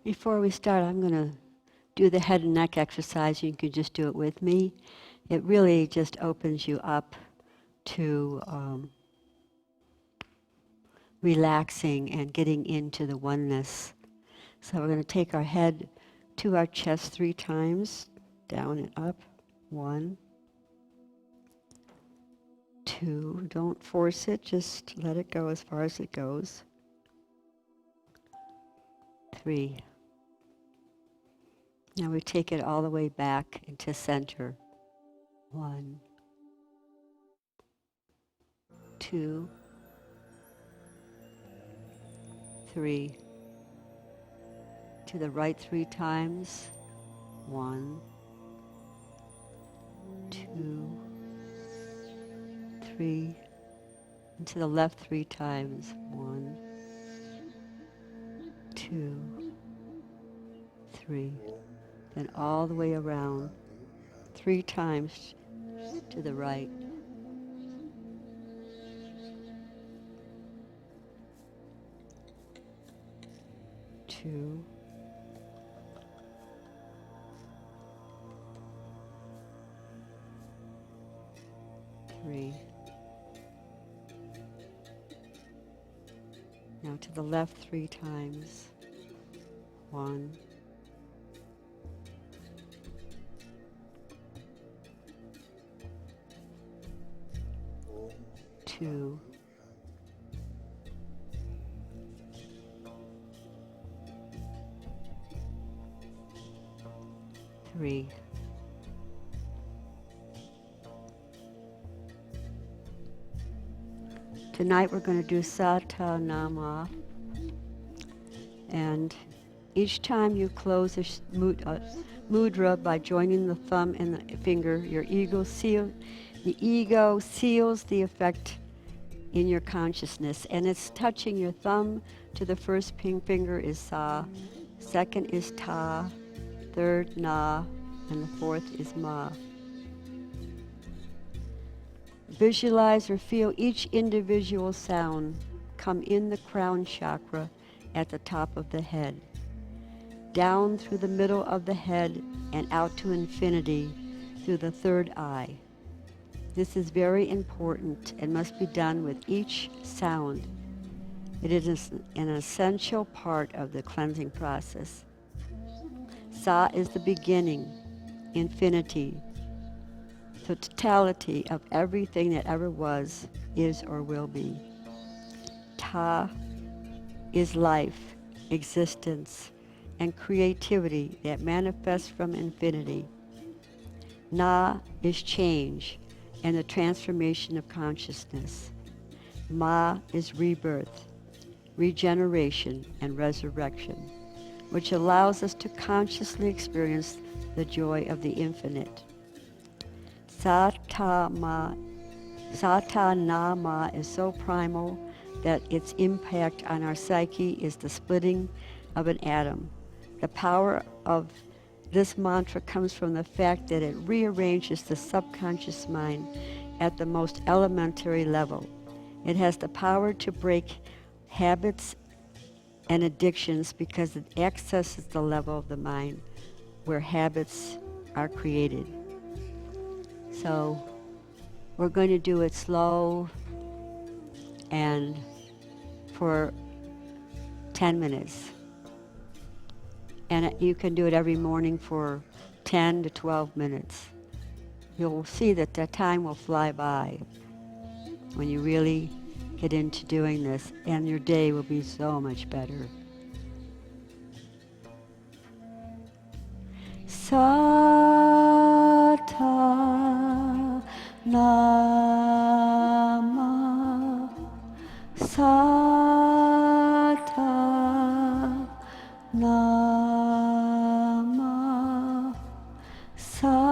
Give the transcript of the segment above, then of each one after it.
Before we start, I'm going to do the head and neck exercise. You can just do it with me. It really just opens you up to relaxing and getting into the oneness. So we're going to take our head to our chest 3 times, down and up. 1, 2, don't force it, just let it go as far as it goes. 3. Now we take it all the way back into center. 1, 2, 3. To the right 3 times. 1, 2, 3. And to the left 3 times. 1, 2, 3. Then all the way around 3 times to the right. 2, 3. Now to the left 3 times. 1, 2, 3. Tonight we're going to do Sata Nama, and each time you close a mudra by joining the thumb and the finger, the ego seals the effect in your consciousness, and it's touching your thumb to the first finger is Sa, second is Ta, third Na, and the fourth is Ma. Visualize or feel each individual sound come in the crown chakra at the top of the head, down through the middle of the head and out to infinity through the third eye. This is very important and must be done with each sound. It is an essential part of the cleansing process. Sa is the beginning, infinity, the totality of everything that ever was, is, or will be. Ta is life, existence, and creativity that manifests from infinity. Na is change and the transformation of consciousness. Ma is rebirth, regeneration, and resurrection, which allows us to consciously experience the joy of the infinite. Sata Nama is so primal that its impact on our psyche is the splitting of an atom. The power of this mantra comes from the fact that it rearranges the subconscious mind at the most elementary level. It has the power to break habits and addictions because it accesses the level of the mind where habits are created. So we're going to do it slow and for 10 minutes. And you can do it every morning for 10 to 12 minutes. You'll see that the time will fly by when you really get into doing this, and your day will be so much better. Sata Nama, Sata Nama, Sata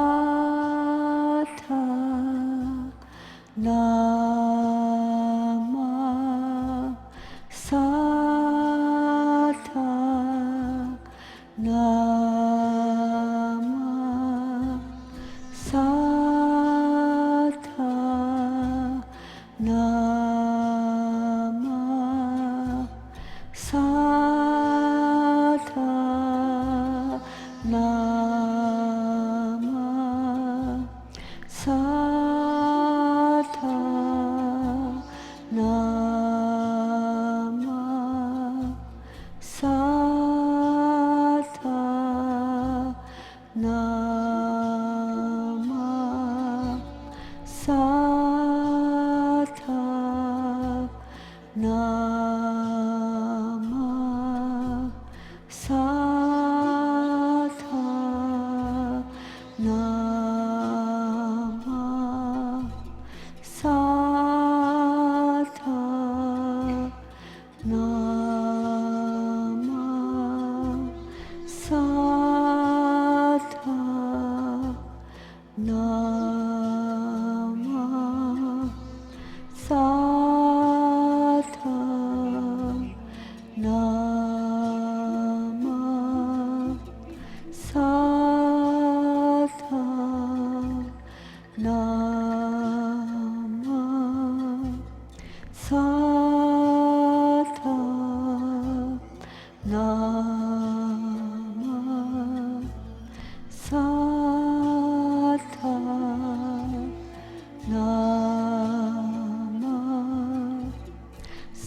Nama, Sata Nama, Sata Nama, Sata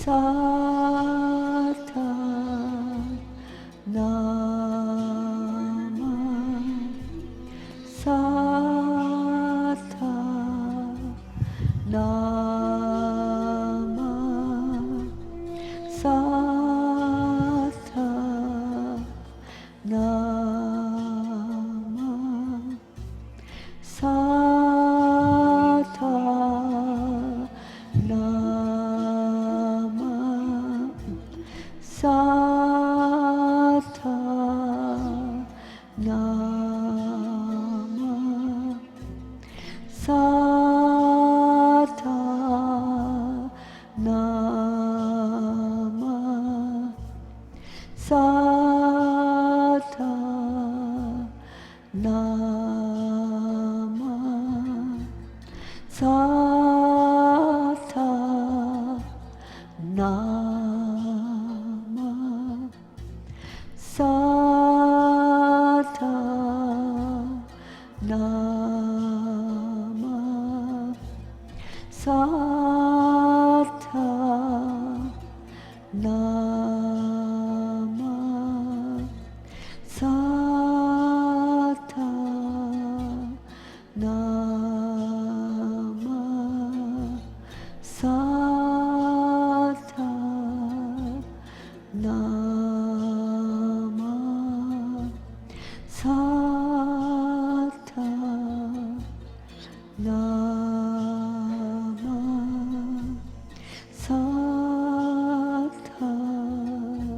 Sata Nama Sata Nama Sata Nama Sata Nama Sata Nama Sata Nama Sata Nama Sata Nama Sata Nama Sata Nama Sata Nama Sata Nama Sata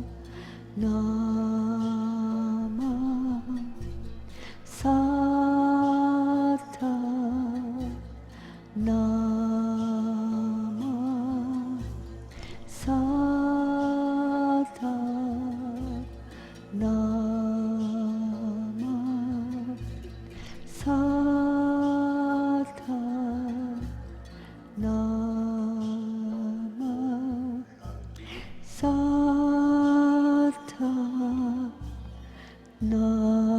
Nama Sata Nama Sata Nama Sata Nama Sata Nama Sata Nama.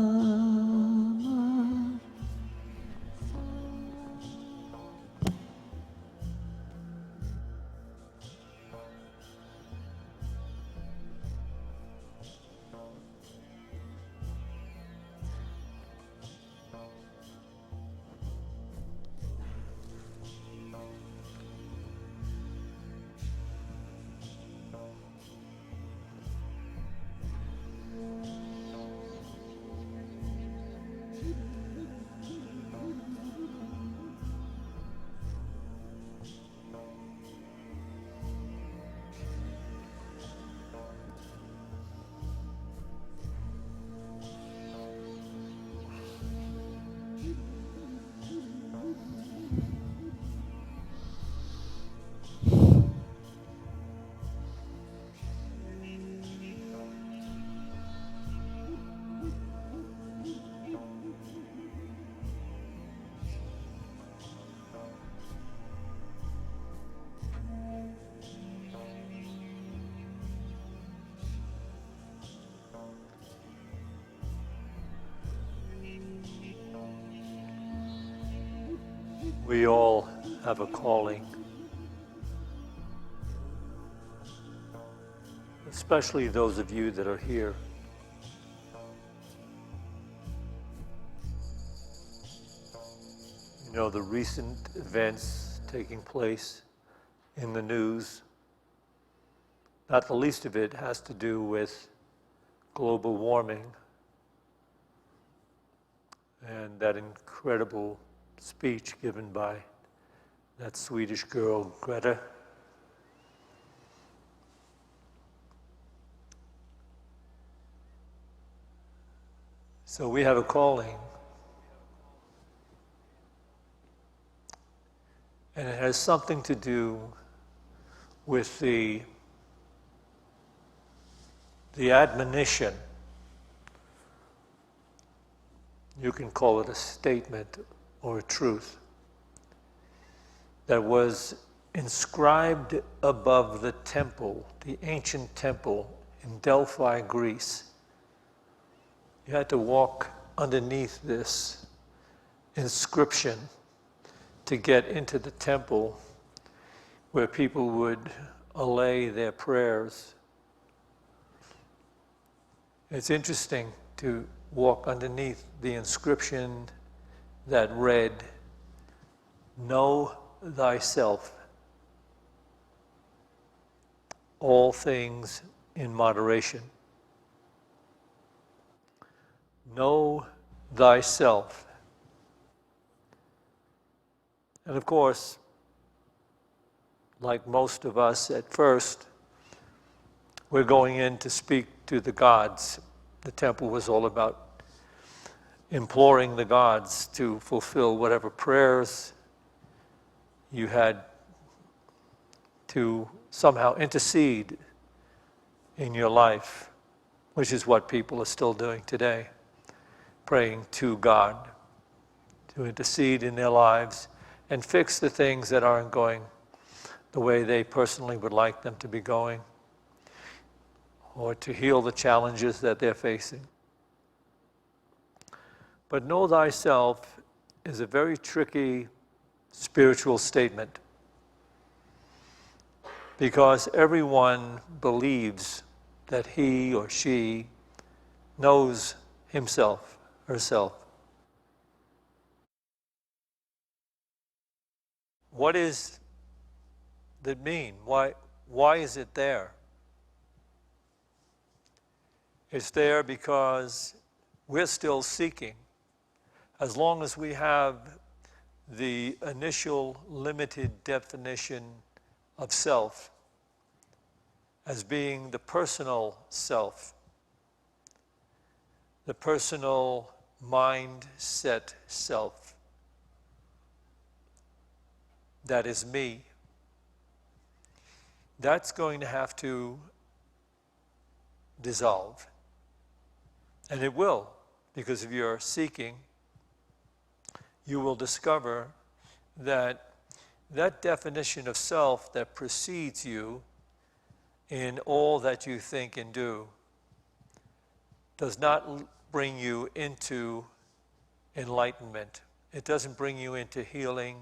We all have a calling, especially those of you that are here. You know, the recent events taking place in the news, not the least of it has to do with global warming and that incredible speech given by that Swedish girl, Greta. So we have a calling, and it has something to do with the admonition. You can call it a statement or a truth that was inscribed above the temple, the ancient temple in Delphi, Greece. You had to walk underneath this inscription to get into the temple where people would allay their prayers. It's interesting to walk underneath the inscription that read, "Know thyself, all things in moderation." Know thyself. And of course, like most of us at first, we're going in to speak to the gods. The temple was all about imploring the gods to fulfill whatever prayers you had to somehow intercede in your life, which is what people are still doing today, praying to God to intercede in their lives and fix the things that aren't going the way they personally would like them to be going, or to heal the challenges that they're facing. But know thyself is a very tricky spiritual statement, because everyone believes that he or she knows himself, herself. What does that mean? Why is it there? It's there because we're still seeking. As long as we have the initial limited definition of self as being the personal self, the personal mindset self, that is me, that's going to have to dissolve. And it will, because if you're seeking, you will discover that that definition of self that precedes you in all that you think and do does not bring you into enlightenment. It doesn't bring you into healing.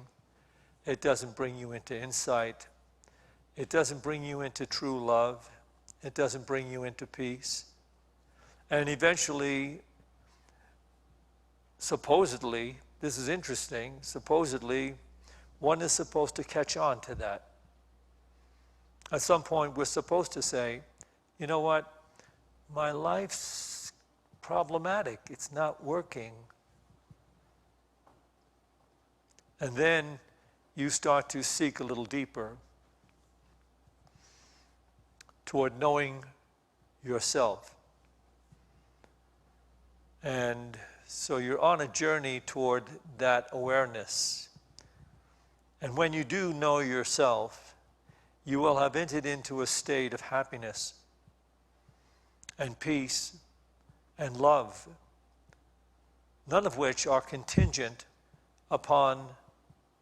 It doesn't bring you into insight. It doesn't bring you into true love. It doesn't bring you into peace. And eventually, supposedly, this is interesting, supposedly, one is supposed to catch on to that. At some point, we're supposed to say, you know what, my life's problematic, it's not working. And then you start to seek a little deeper toward knowing yourself. And so you're on a journey toward that awareness. And when you do know yourself, you will have entered into a state of happiness and peace and love, none of which are contingent upon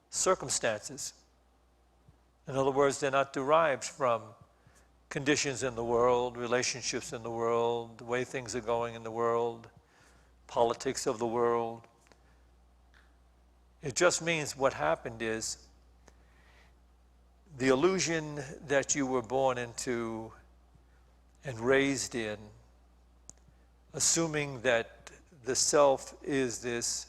circumstances. In other words, they're not derived from conditions in the world, relationships in the world, the way things are going in the world, politics of the world. It just means what happened is the illusion that you were born into and raised in, assuming that the self is this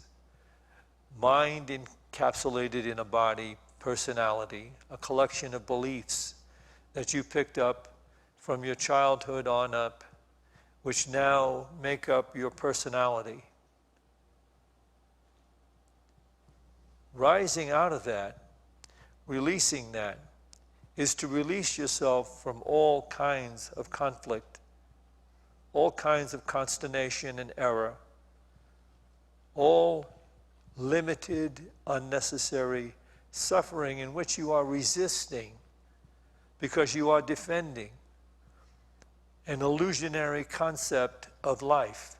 mind encapsulated in a body, personality, a collection of beliefs that you picked up from your childhood on up, which now make up your personality. Rising out of that, releasing that, is to release yourself from all kinds of conflict, all kinds of consternation and error, all limited, unnecessary suffering in which you are resisting because you are defending an illusionary concept of life.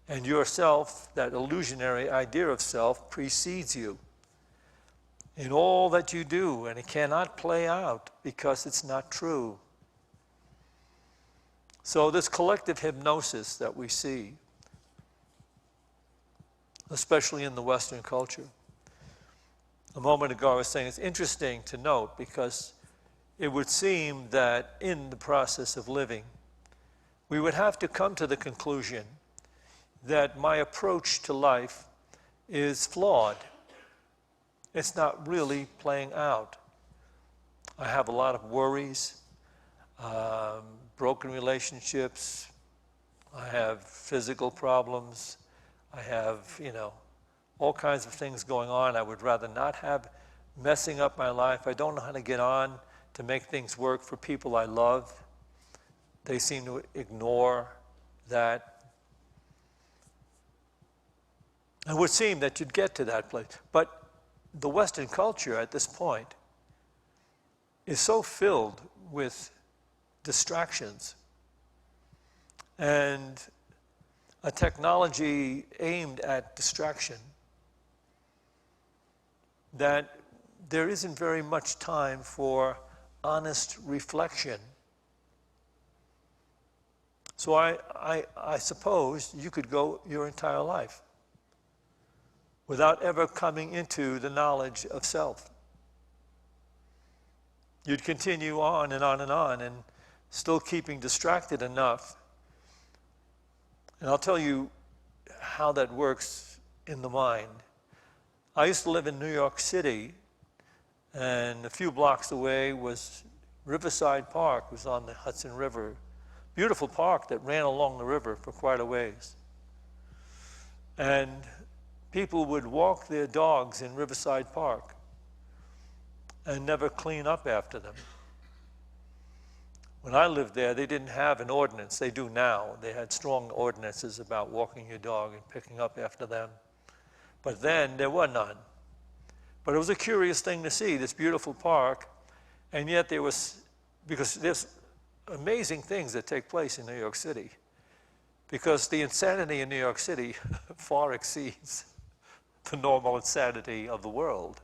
And yourself, that illusionary idea of self, precedes you in all that you do, and it cannot play out because it's not true. So this collective hypnosis that we see, especially in the Western culture, a moment ago I was saying it's interesting to note because it would seem that in the process of living, we would have to come to the conclusion that my approach to life is flawed. It's not really playing out. I have a lot of worries, broken relationships, I have physical problems, I have, all kinds of things going on I would rather not have messing up my life. I don't know how to get on to make things work for people I love. They seem to ignore that. It would seem that you'd get to that place. But the Western culture at this point is so filled with distractions and a technology aimed at distraction that there isn't very much time for honest reflection. So I suppose you could go your entire life without ever coming into the knowledge of self. You'd continue on and on and on, and still keeping distracted enough. And I'll tell you how that works in the mind. I used to live in New York City, and a few blocks away was Riverside Park. It was on the Hudson River. Beautiful park that ran along the river for quite a ways. And people would walk their dogs in Riverside Park and never clean up after them. When I lived there, they didn't have an ordinance. They do now. They had strong ordinances about walking your dog and picking up after them. But then there were none. But it was a curious thing to see, this beautiful park, and yet there was, because there's amazing things that take place in New York City, because the insanity in New York City far exceeds the normal insanity of the world.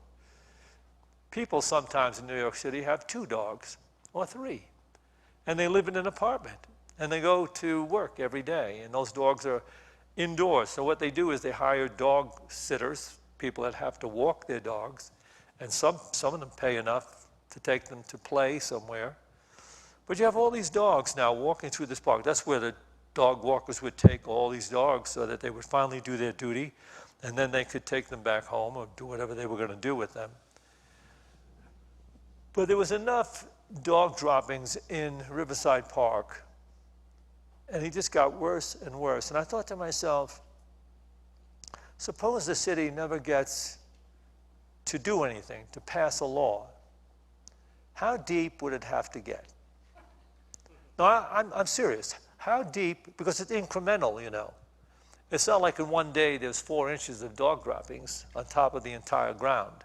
People sometimes in New York City have 2 dogs or 3, and they live in an apartment, and they go to work every day, and those dogs are indoors. So what they do is they hire dog sitters, people that have to walk their dogs, and some of them pay enough to take them to play somewhere. But you have all these dogs now walking through this park. That's where the dog walkers would take all these dogs so that they would finally do their duty, and then they could take them back home or do whatever they were going to do with them. But there was enough dog droppings in Riverside Park, and it just got worse and worse. And I thought to myself, suppose the city never gets to do anything, to pass a law. How deep would it have to get? No, I'm serious. How deep? Because it's incremental, It's not like in one day there's 4 inches of dog droppings on top of the entire ground.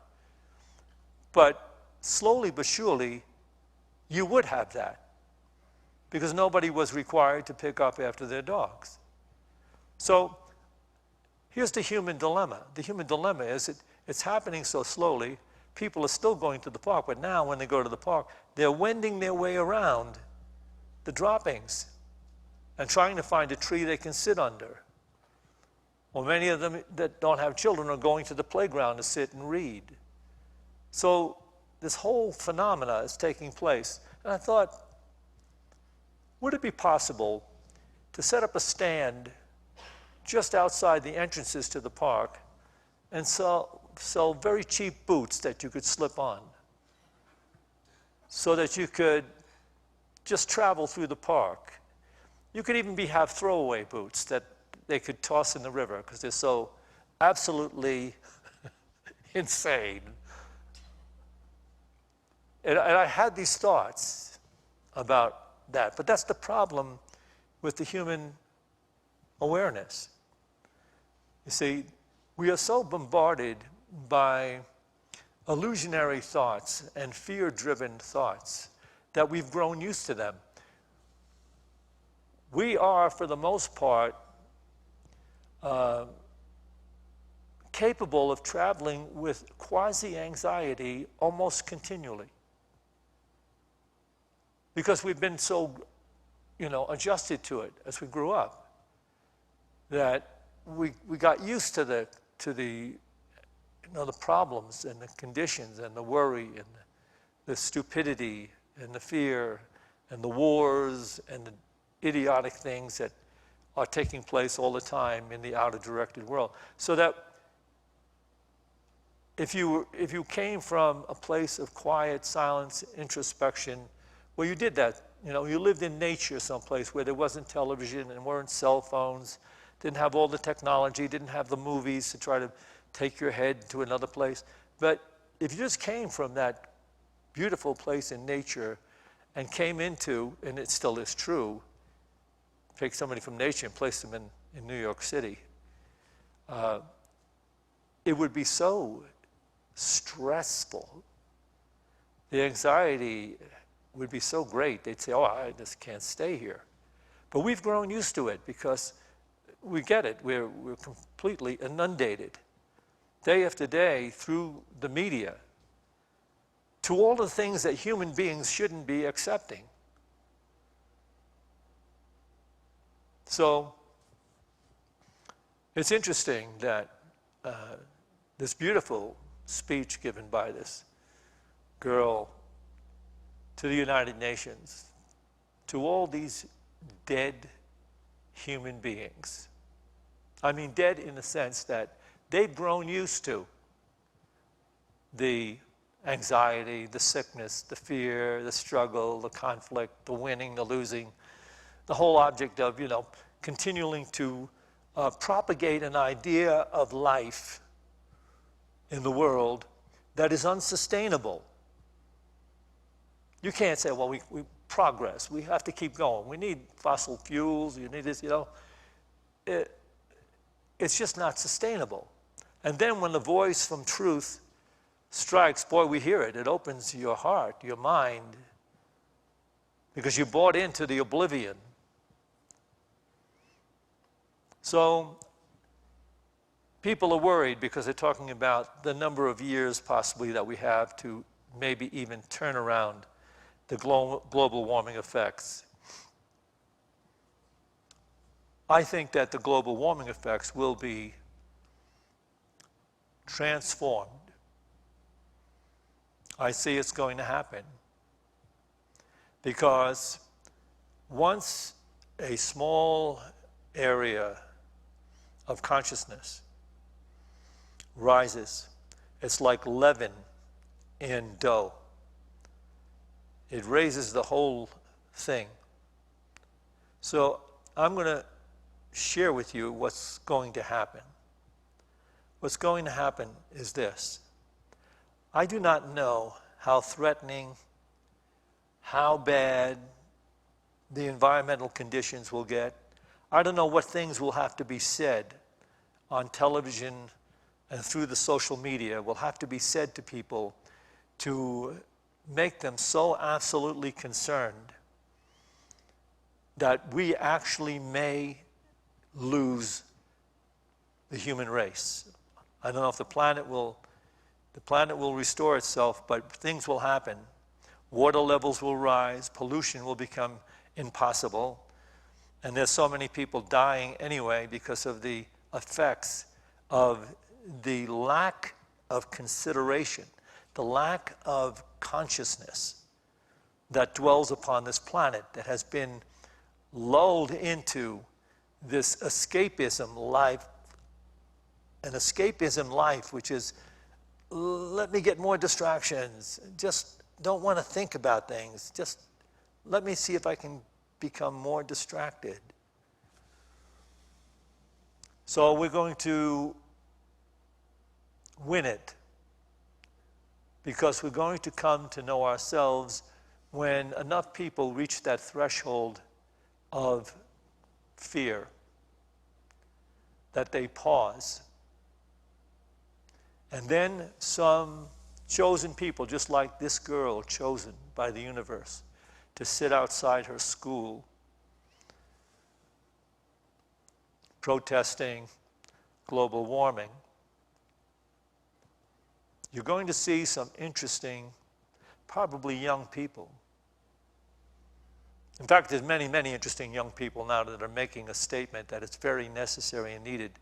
But slowly but surely, you would have that, because nobody was required to pick up after their dogs. So here's the human dilemma. The human dilemma is it's happening so slowly, people are still going to the park, but now when they go to the park, they're wending their way around the droppings and trying to find a tree they can sit under. Or many of them that don't have children are going to the playground to sit and read. So this whole phenomena is taking place. And I thought, would it be possible to set up a stand just outside the entrances to the park and sell very cheap boots that you could slip on, so that you could just travel through the park? You could even have throwaway boots that they could toss in the river because they're so absolutely insane. And I had these thoughts about that. But that's the problem with the human awareness. You see, we are so bombarded by illusionary thoughts and fear-driven thoughts that we've grown used to them. We are, for the most part, capable of traveling with quasi-anxiety almost continually, because we've been so, adjusted to it as we grew up, that we got used to the problems and the conditions and the worry and the stupidity and the fear and the wars and the idiotic things that are taking place all the time in the outer directed world. So that if you came from a place of quiet, silence, introspection, well, you did that. You know, you lived in nature someplace where there wasn't television and weren't cell phones, didn't have all the technology, didn't have the movies to try to take your head to another place. But if you just came from that beautiful place in nature and came into, and it still is true, take somebody from nature and place them in New York City, it would be so stressful. The anxiety would be so great. They'd say, oh, I just can't stay here. But we've grown used to it because we get it. We're completely inundated day after day through the media to all the things that human beings shouldn't be accepting. So it's interesting that this beautiful speech given by this girl to the United Nations, to all these dead human beings. I mean, dead in the sense that they've grown used to the anxiety, the sickness, the fear, the struggle, the conflict, the winning, the losing, the whole object of, continuing to propagate an idea of life in the world that is unsustainable. You can't say, well, we progress. We have to keep going. We need fossil fuels. You need this, It's just not sustainable. And then when the voice from truth strikes, boy, we hear it. It opens your heart, your mind, because you bought into the oblivion. So people are worried because they're talking about the number of years possibly that we have to maybe even turn around the global warming effects. I think that the global warming effects will be transformed. I see it's going to happen because once a small area of consciousness rises, it's like leaven in dough. It raises the whole thing. So I'm going to share with you what's going to happen. What's going to happen is this. I do not know how threatening, how bad the environmental conditions will get. I don't know what things will have to be said on television and through the social media will have to be said to people to make them so absolutely concerned that we actually may lose the human race. I don't know if the planet will restore itself, but things will happen. Water levels will rise, pollution will become impossible, and there's so many people dying anyway because of the effects of the lack of consideration, the lack of consciousness that dwells upon this planet that has been lulled into this escapism life, an escapism life which is, let me get more distractions, just don't want to think about things, just let me see if I can become more distracted. So we're going to win it because we're going to come to know ourselves when enough people reach that threshold of fear that they pause. And then some chosen people, just like this girl chosen by the universe to sit outside her school protesting global warming, you're going to see some interesting, probably young people. In fact, there's many, many interesting young people now that are making a statement that it's very necessary and needed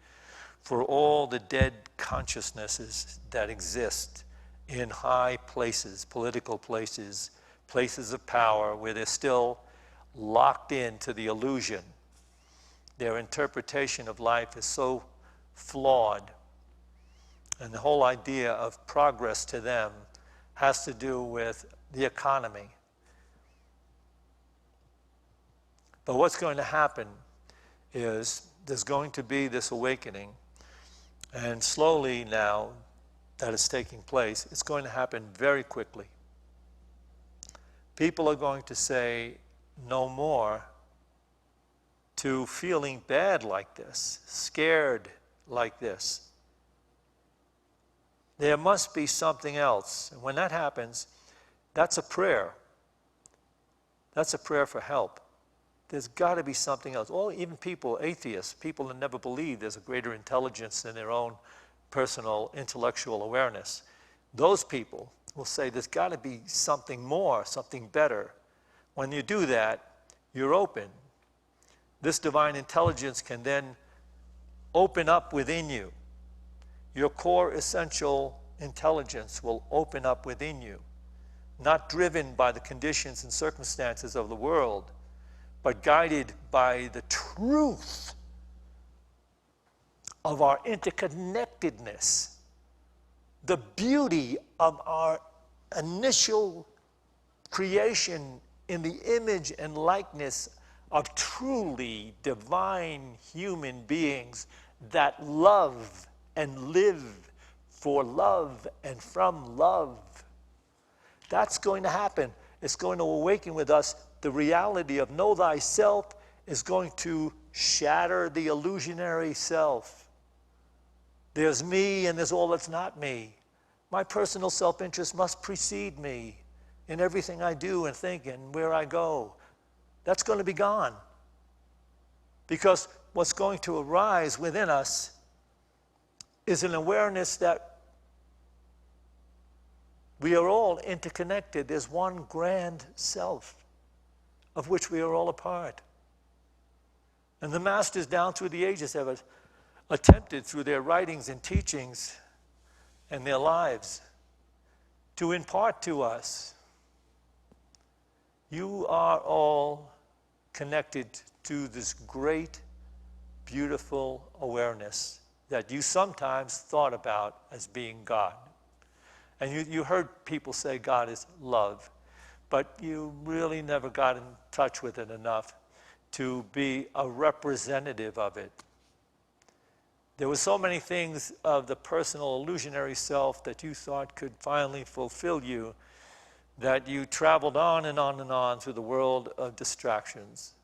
for all the dead consciousnesses that exist in high places, political places, places of power where they're still locked into the illusion. Their interpretation of life is so flawed. And the whole idea of progress to them has to do with the economy. But what's going to happen is there's going to be this awakening, and slowly now that it's taking place, it's going to happen very quickly. People are going to say no more to feeling bad like this, scared like this. There must be something else. And when that happens, that's a prayer. That's a prayer for help. There's got to be something else. Or even people, atheists, people that never believe there's a greater intelligence in their own personal intellectual awareness. Those people will say there's got to be something more, something better. When you do that, you're open. This divine intelligence can then open up within you. Your core essential intelligence will open up within you, not driven by the conditions and circumstances of the world, but guided by the truth of our interconnectedness, the beauty of our initial creation in the image and likeness of truly divine human beings that love and live for love and from love. That's going to happen. It's going to awaken with us. The reality of know thyself is going to shatter the illusionary self. There's me and there's all that's not me. My personal self-interest must precede me in everything I do and think and where I go. That's going to be gone. Because what's going to arise within us is an awareness that we are all interconnected. There's one grand self of which we are all a part. And the masters down through the ages have attempted through their writings and teachings and their lives to impart to us, you are all connected to this great, beautiful awareness that you sometimes thought about as being God. And you heard people say God is love, but you really never got in touch with it enough to be a representative of it. There were so many things of the personal illusionary self that you thought could finally fulfill you that you traveled on and on and on through the world of distractions.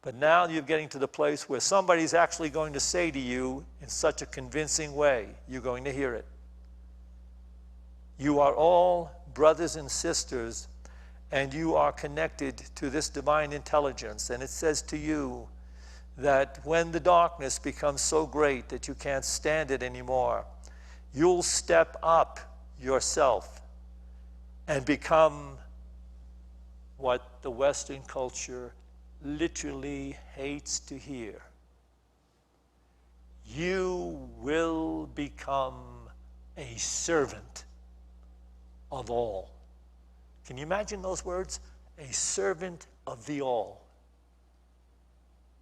But now you're getting to the place where somebody's actually going to say to you in such a convincing way, you're going to hear it. You are all brothers and sisters, and you are connected to this divine intelligence. And it says to you that when the darkness becomes so great that you can't stand it anymore, you'll step up yourself and become what the Western culture literally hates to hear. You will become a servant of all. Can you imagine those words? A servant of the all.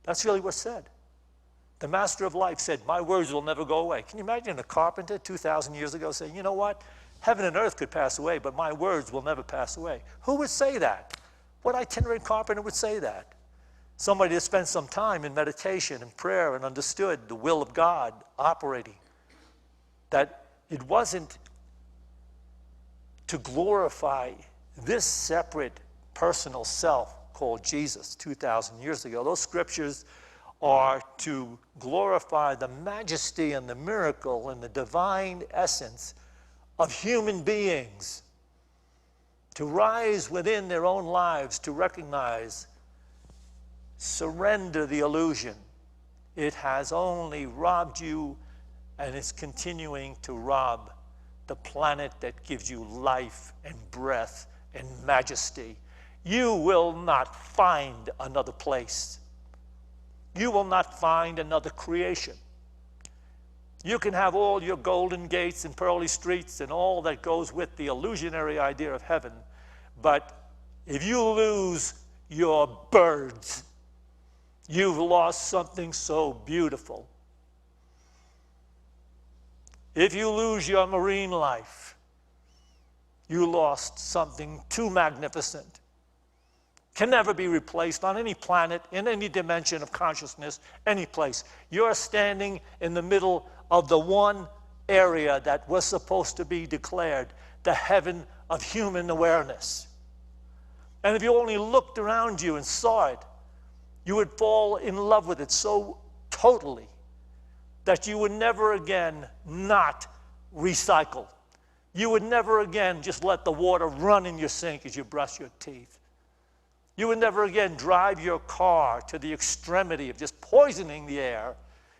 That's really what's said. The master of life said, my words will never go away. Can you imagine a carpenter 2,000 years ago saying, you know what? Heaven and earth could pass away, but my words will never pass away. Who would say that? What itinerant carpenter would say that? Somebody that spent some time in meditation and prayer and understood the will of God operating. That it wasn't to glorify this separate personal self called Jesus 2,000 years ago. Those scriptures are to glorify the majesty and the miracle and the divine essence of human beings, to rise within their own lives, to recognize, surrender the illusion. It has only robbed you, and it's continuing to rob the planet that gives you life and breath and majesty. You will not find another place. You will not find another creation. You can have all your golden gates and pearly streets and all that goes with the illusionary idea of heaven, But if you lose your birds, you've lost something so beautiful. If you lose your marine life, you lost something too magnificent. Can never be replaced on any planet, in any dimension of consciousness, any place. You're standing in the middle of the one area that was supposed to be declared the heaven of human awareness. And if you only looked around you and saw it, you would fall in love with it so totally that you would never again not recycle. You would never again just let the water run in your sink as you brush your teeth. You would never again drive your car to the extremity of just poisoning the air.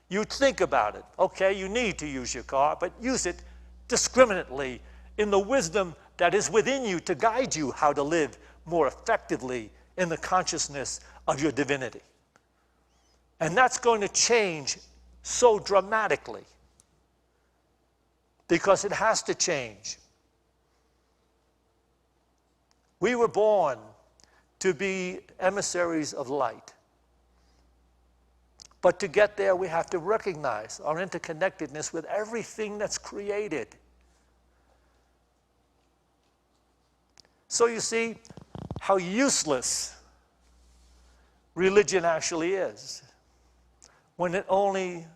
You'd think about it. Okay, you need to use your car, but use it discriminately in the wisdom that is within you to guide you how to live more effectively in the consciousness of your divinity. And that's going to change so dramatically because it has to change. We were born to be emissaries of light. But to get there, we have to recognize our interconnectedness with everything that's created. So you see how useless religion actually is when it only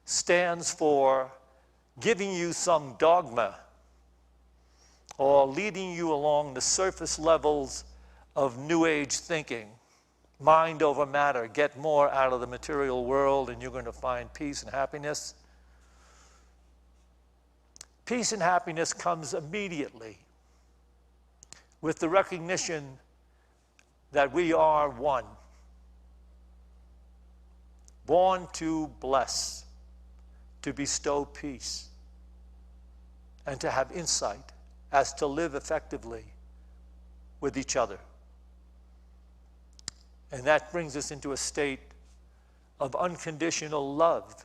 stands for giving you some dogma or leading you along the surface levels of New Age thinking. Mind over matter, get more out of the material world and you're going to find peace and happiness. Peace and happiness comes immediately with the recognition that we are one. Born to bless, to bestow peace, and to have insight as to live effectively with each other. And that brings us into a state of unconditional love.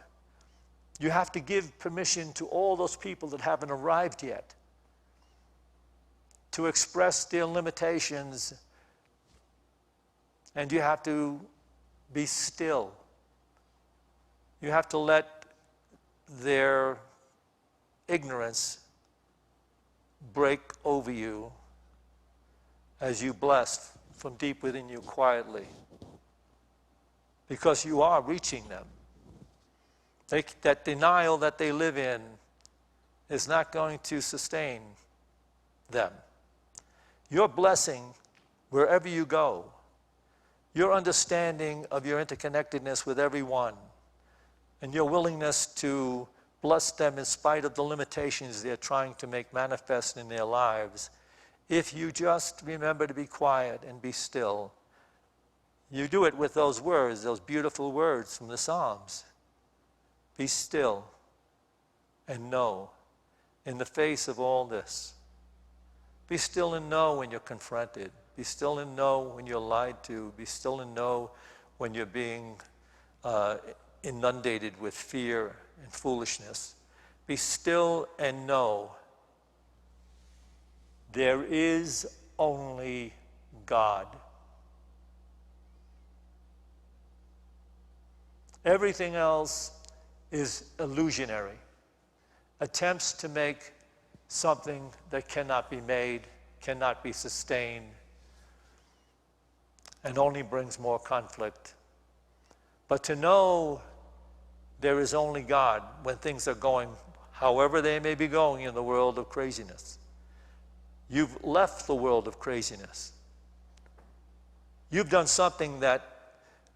You have to give permission to all those people that haven't arrived yet to express their limitations, and you have to be still. You have to let their ignorance break over you as you bless from deep within you quietly, because you are reaching them. That denial that they live in is not going to sustain them. Your blessing, wherever you go, your understanding of your interconnectedness with everyone, and your willingness to bless them in spite of the limitations they're trying to make manifest in their lives, if you just remember to be quiet and be still. You do it with those words, those beautiful words from the Psalms. Be still and know in the face of all this. Be still and know when you're confronted. Be still and know when you're lied to. Be still and know when you're being inundated with fear and foolishness. Be still and know there is only God. Everything else is illusionary. Attempts to make something that cannot be made, cannot be sustained, and only brings more conflict. But to know there is only God when things are going however they may be going in the world of craziness. You've left the world of craziness. You've done something that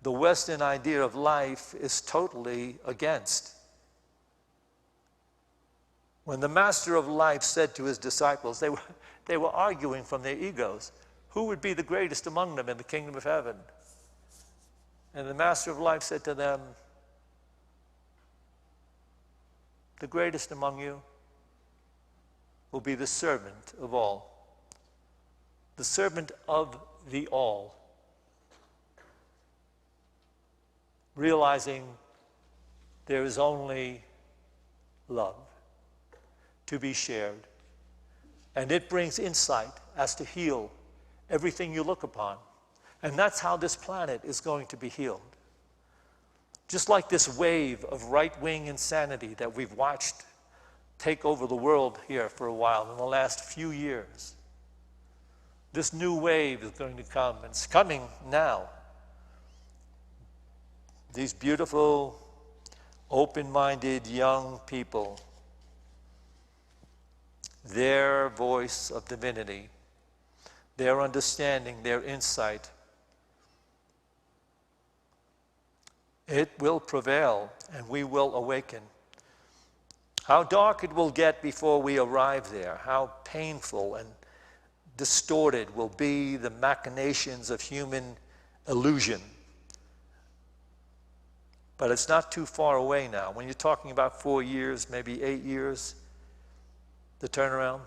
the Western idea of life is totally against. When the master of life said to his disciples, they were arguing from their egos, who would be the greatest among them in the kingdom of heaven? And the master of life said to them, the greatest among you will be the servant of all. The servant of the all. Realizing there is only love to be shared. And it brings insight as to heal everything you look upon. And that's how this planet is going to be healed. Just like this wave of right-wing insanity that we've watched take over the world here for a while in the last few years. This new wave is going to come, and it's coming now. These beautiful, open-minded young people, their voice of divinity, their understanding, their insight, it will prevail and we will awaken. How dark it will get before we arrive there, how painful and distorted will be the machinations of human illusion. But it's not too far away now. When you're talking about 4 years, maybe 8 years, the turnaround,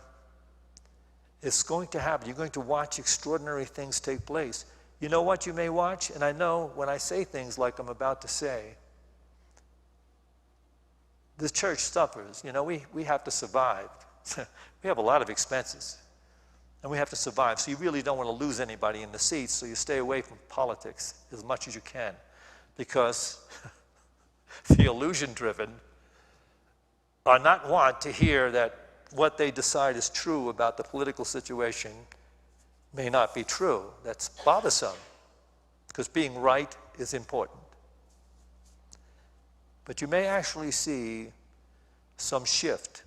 it's going to happen. You're going to watch extraordinary things take place. You know what you may watch? And I know when I say things like I'm about to say, the church suffers. You know, we have to survive. We have a lot of expenses. And we have to survive. So you really don't want to lose anybody in the seats, so you stay away from politics as much as you can. Because the illusion-driven are not want to hear that what they decide is true about the political situation may not be true. That's bothersome, because being right is important. But you may actually see some shift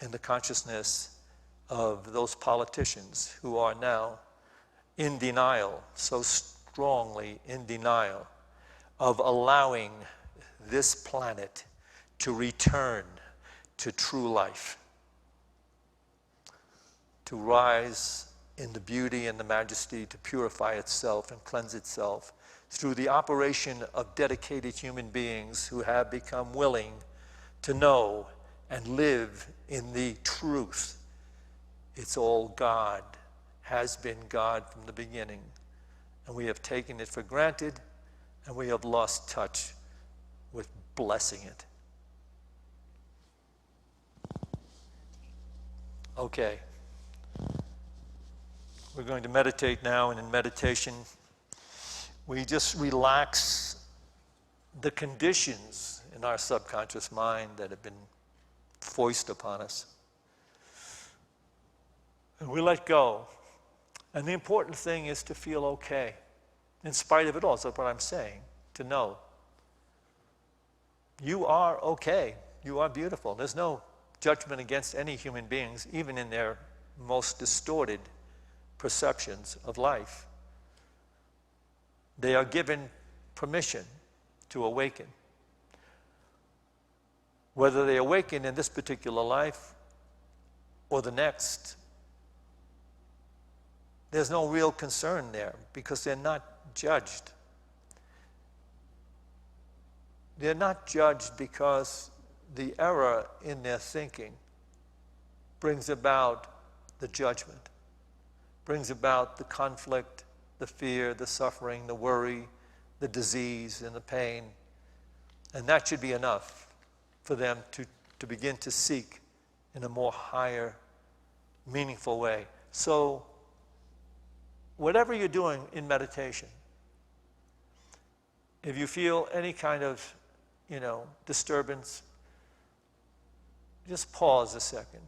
in the consciousness of those politicians who are now in denial, so strongly in denial, of allowing this planet to return to true life, to rise in the beauty and the majesty, to purify itself and cleanse itself through the operation of dedicated human beings who have become willing to know and live in the truth. It's all God, has been God from the beginning. And we have taken it for granted, and we have lost touch with blessing it. Okay. We're going to meditate now, and in meditation, we just relax the conditions in our subconscious mind that have been foisted upon us. And we let go. And the important thing is to feel okay, in spite of it all. That's what I'm saying, to know. You are okay. You are beautiful. There's no judgment against any human beings, even in their most distorted perceptions of life. They are given permission to awaken. Whether they awaken in this particular life or the next, there's no real concern there, because they're not judged. They're not judged because the error in their thinking brings about the judgment, brings about the conflict, the fear, the suffering, the worry, the disease, and the pain. And that should be enough for them to begin to seek in a more higher, meaningful way. So, whatever you're doing in meditation, if you feel any kind of, disturbance, just pause a second.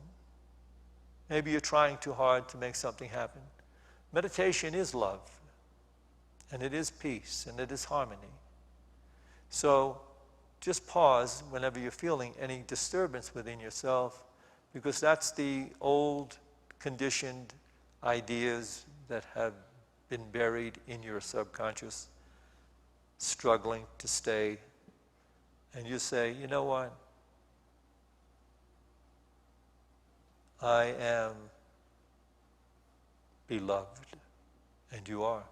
Maybe you're trying too hard to make something happen. Meditation is love, and it is peace, and it is harmony. So just pause whenever you're feeling any disturbance within yourself, because that's the old, conditioned ideas that have been buried in your subconscious, struggling to stay. And you say, you know what? I am beloved, and you are.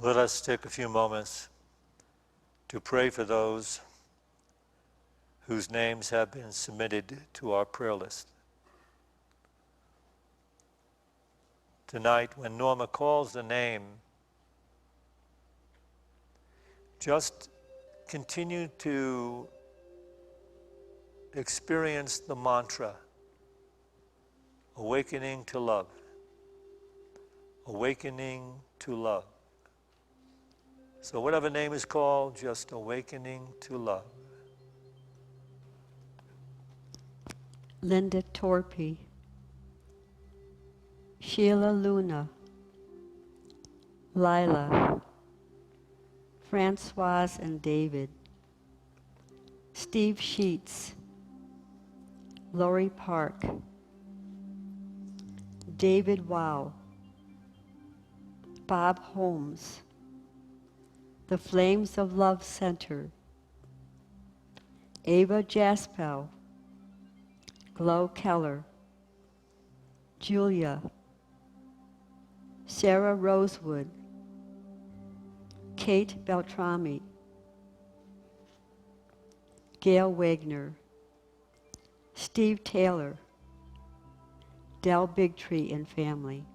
Let us take a few moments to pray for those whose names have been submitted to our prayer list. Tonight, when Norma calls the name, just continue to experience the mantra, awakening to love, awakening to love. So whatever name is called, just awakening to love. Linda Torpy, Sheila Luna, Lila, Francoise and David, Steve Sheets, Lori Park, David Wow, Bob Holmes, the Flames of Love Center, Ava Jaspel, Glo Keller, Julia, Sarah Rosewood, Kate Beltrami, Gail Wagner, Steve Taylor, Del Bigtree and family,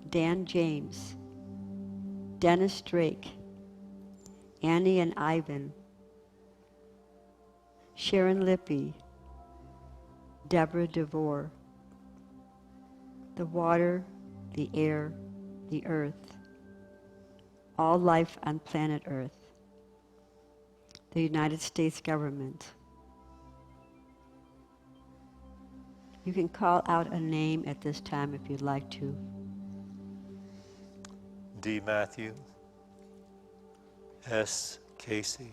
Dan James, Dennis Drake, Annie and Ivan, Sharon Lippy, Deborah DeVore, the water, the air, the earth, all life on planet Earth, the United States government. You can call out a name at this time if you'd like to. D. Matthew, S. Casey,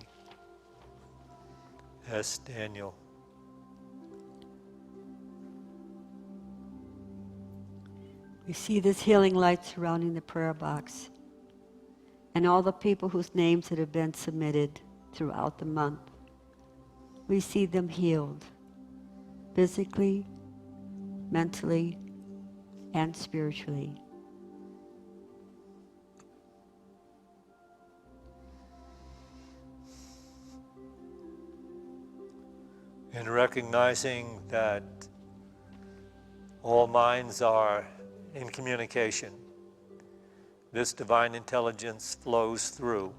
S. Daniel, We see this healing light surrounding the prayer box and all the people whose names that have been submitted throughout the month. We see them healed physically, mentally, and spiritually. in recognizing that all minds are in communication. This divine intelligence flows through.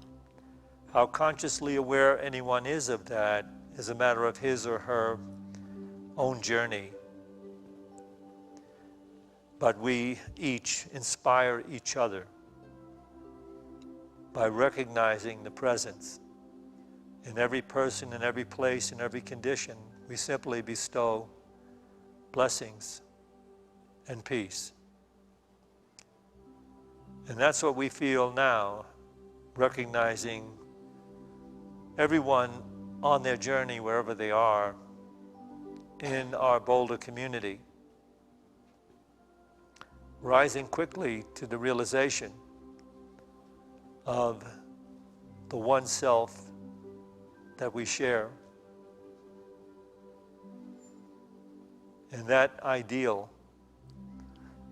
How consciously aware anyone is of that is a matter of his or her own journey. But we each inspire each other by recognizing the presence in every person, in every place, in every condition. We simply bestow blessings and peace. And that's what we feel now, recognizing everyone on their journey, wherever they are, in our Boulder community, rising quickly to the realization of the one self that we share. And that ideal,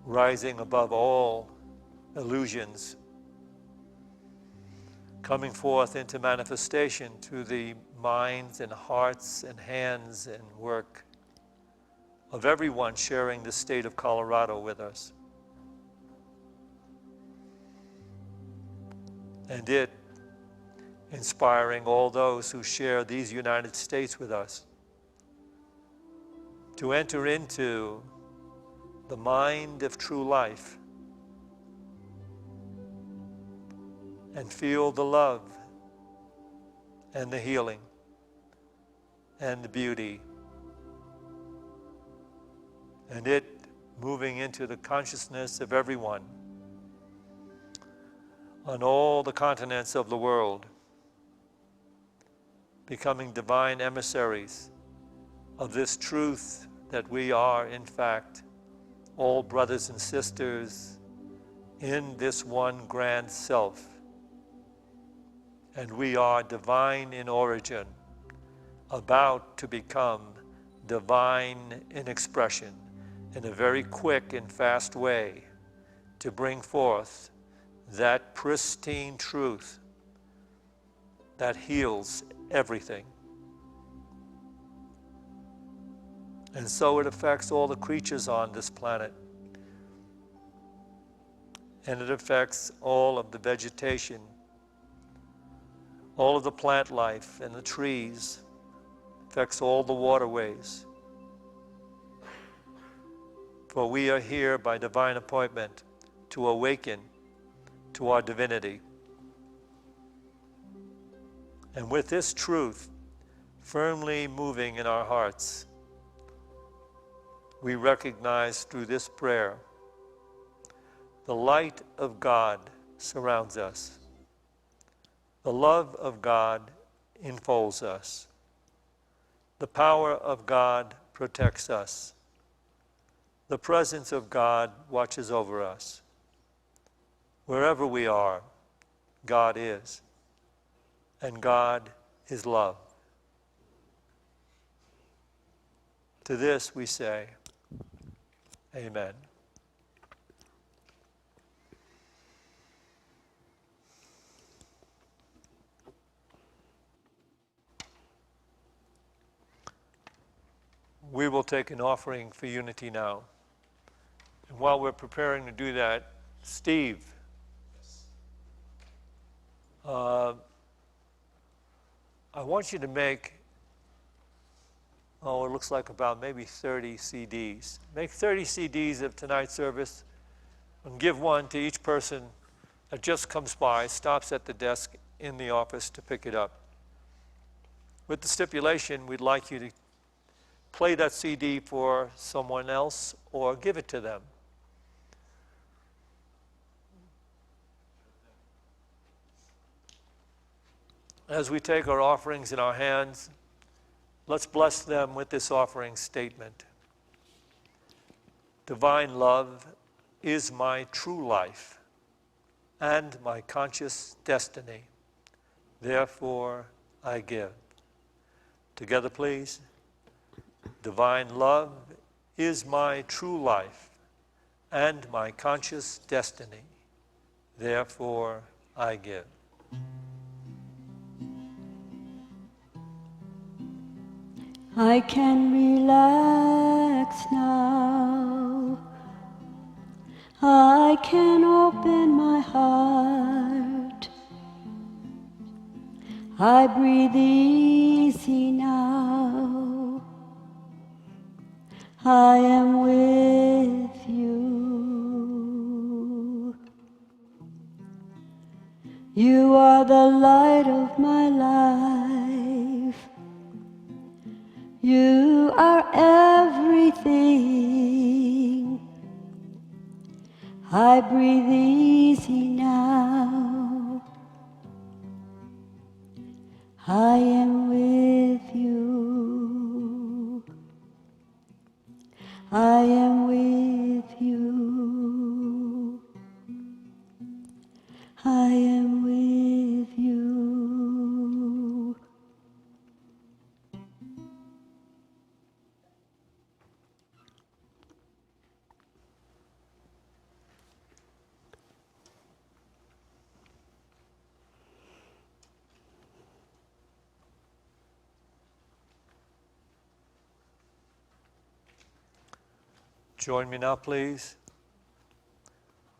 rising above all illusions, coming forth into manifestation through the minds and hearts and hands and work of everyone sharing the state of Colorado with us. And it inspiring all those who share these United States with us to enter into the mind of true life and feel the love and the healing and the beauty, and it moving into the consciousness of everyone on all the continents of the world, becoming divine emissaries of this truth that we are, in fact, all brothers and sisters in this one grand self. And we are divine in origin, about to become divine in expression in a very quick and fast way to bring forth that pristine truth that heals everything. And so it affects all the creatures on this planet. And it affects all of the vegetation, all of the plant life and the trees, affects all the waterways. For we are here by divine appointment to awaken to our divinity. And with this truth firmly moving in our hearts, we recognize through this prayer the light of God surrounds us. The love of God enfolds us. The power of God protects us. The presence of God watches over us. Wherever we are, God is. And God is love. To this we say, Amen. We will take an offering for unity now. And while we're preparing to do that, Steve, I want you to make, it looks like about maybe 30 CDs. Make 30 CDs of tonight's service and give one to each person that just comes by, stops at the desk in the office to pick it up. With the stipulation, we'd like you to play that CD for someone else or give it to them. As we take our offerings in our hands, let's bless them with this offering statement. Divine love is my true life and my conscious destiny. Therefore, I give. Together, please. Divine love is my true life and my conscious destiny. Therefore, I give. I can relax now. I can open my heart. I breathe easy now. I am with you. You are the light of my life. You are everything. I breathe easy now. I am with you. I am with you. I am with you. Join me now, please.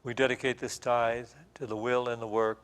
We dedicate this tithe to the will and the work